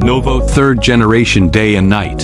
Novo 3rd generation day and night.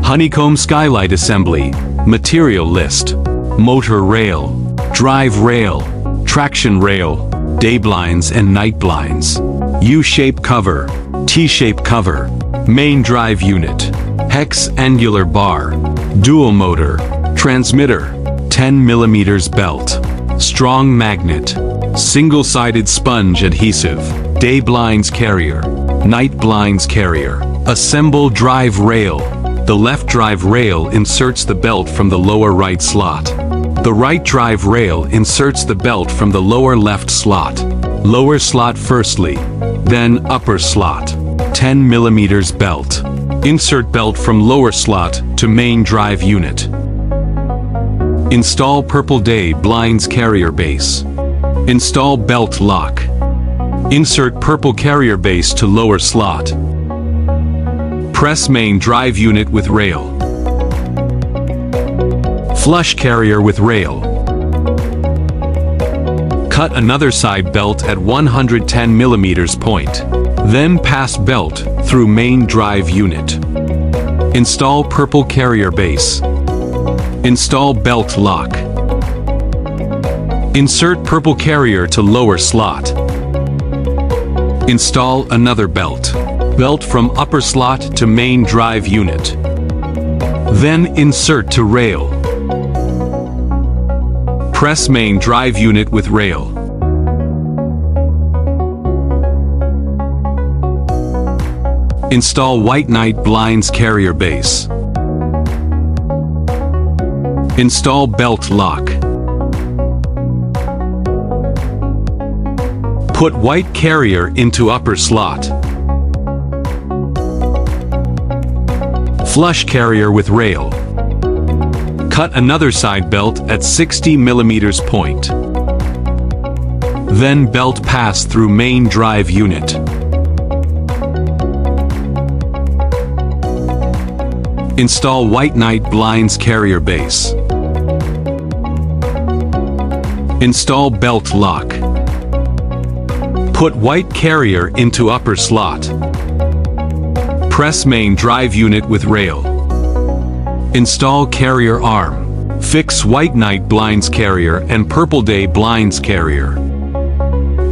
Honeycomb skylight assembly. Material list. Motor rail. Drive rail. Traction rail. Day blinds and night blinds. U-shape cover. T-shape cover. Main drive unit. Hex angular bar. Dual motor. Transmitter. 10 mm belt. Strong magnet. Single-sided sponge adhesive. Day blinds carrier. Night blinds carrier. Assemble drive rail. The left drive rail inserts the belt from the lower right slot. The right drive rail inserts the belt from the lower left slot. Lower slot firstly, then upper slot. 10 mm belt. Insert belt from lower slot to main drive unit. Install purple day blinds carrier base. Install belt lock. Insert purple carrier base to lower slot. Press main drive unit with rail. Flush carrier with rail. Cut another side belt at 110 mm point. Then pass belt through main drive unit. Install purple carrier base. Install belt lock. Insert purple carrier to lower slot. Install another belt. Belt from upper slot to main drive unit. Then insert to rail. Press main drive unit with rail. Install white night blinds carrier base. Install belt lock. Put white carrier into upper slot. Flush carrier with rail. Cut another side belt at 60 mm point. Then belt pass through main drive unit. Install white night blinds carrier base. Install belt lock. Put white carrier into upper slot. Press main drive unit with rail. Install carrier arm. Fix white night blinds carrier and purple day blinds carrier.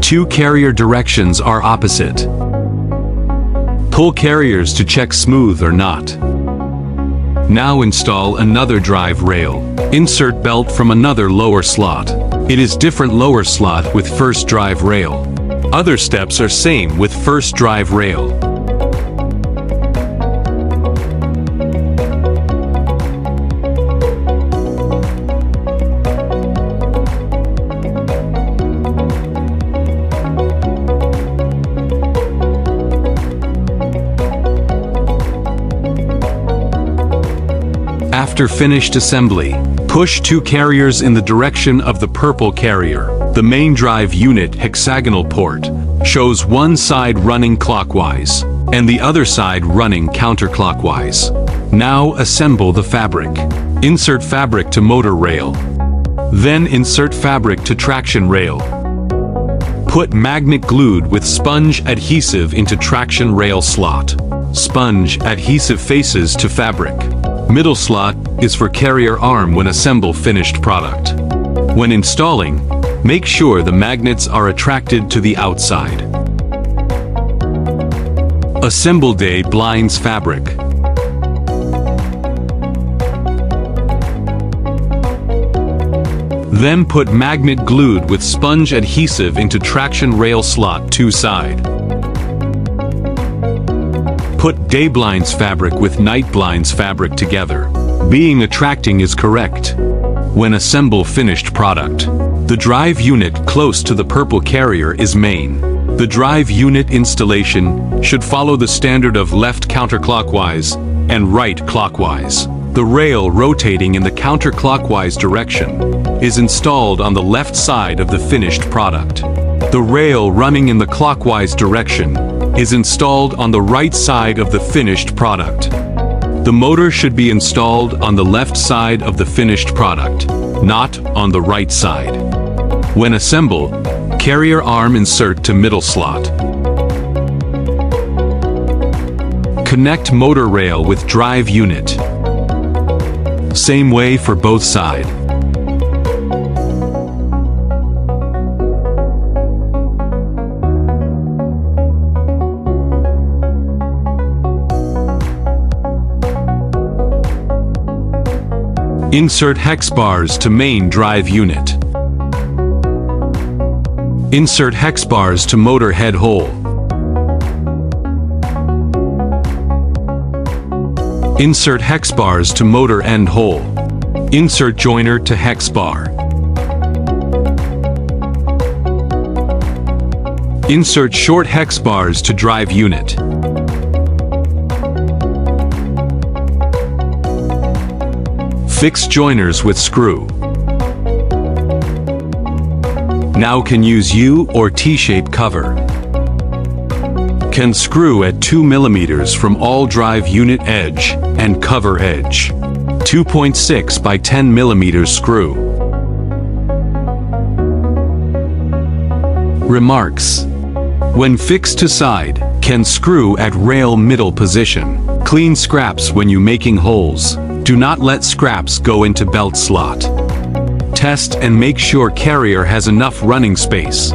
Two carrier directions are opposite. Pull carriers to check smooth or not. Now install another drive rail. Insert belt from another lower slot. It is different lower slot with first drive rail. Other steps are same with first drive rail. After finished assembly, push two carriers in the direction of the purple carrier. The main drive unit hexagonal port shows one side running clockwise and the other side running counterclockwise. Now assemble the fabric. Insert fabric to motor rail. Then insert fabric to traction rail. Put magnet glued with sponge adhesive into traction rail slot. Sponge adhesive faces to fabric. Middle slot is for carrier arm when assemble finished product. When installing, make sure the magnets are attracted to the outside. Assemble day blinds fabric. Then put magnet glued with sponge adhesive into traction rail slot 2 side. Put day blinds fabric with night blinds fabric together. Being attracting is correct. When assemble finished product, the drive unit close to the purple carrier is main. The drive unit installation should follow the standard of left counterclockwise and right clockwise. The rail rotating in the counterclockwise direction is installed on the left side of the finished product. The rail running in the clockwise direction is installed on the right side of the finished product. The motor should be installed on the left side of the finished product, not on the right side. When assemble, carrier arm insert to middle slot. Connect motor rail with drive unit. Same way for both sides. Insert hex bars to main drive unit. Insert hex bars to motor head hole. Insert hex bars to motor end hole. Insert joiner to hex bar. Insert short hex bars to drive unit. Fix joiners with screw. Now can use U or T-shape cover. Can screw at 2 mm from all drive unit edge and cover edge. 2.6 by 10 mm screw. Remarks. When fixed to side, can screw at rail middle position. Clean scraps when you making holes. Do not let scraps go into belt slot. Test and make sure carrier has enough running space.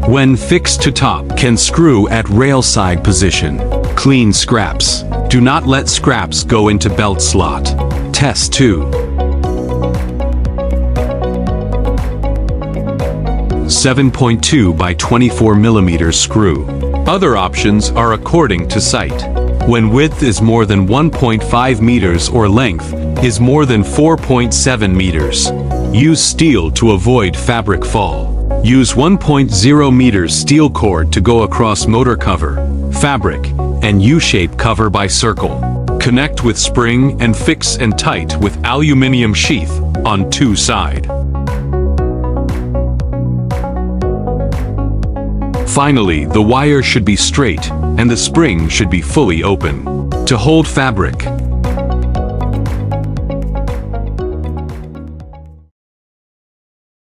When fixed to top, can screw at rail side position. Clean scraps. Do not let scraps go into belt slot. Test 2. 7.2 by 24 mm screw. Other options are according to site. When width is more than 1.5 meters or length is more than 4.7 meters. Use steel to avoid fabric fall. Use 1.0 meters steel cord to go across motor cover, fabric, and U-shape cover by circle. Connect with spring and fix and tight with aluminum sheath on 2 sides. Finally, the wire should be straight and the spring should be fully open. To hold fabric,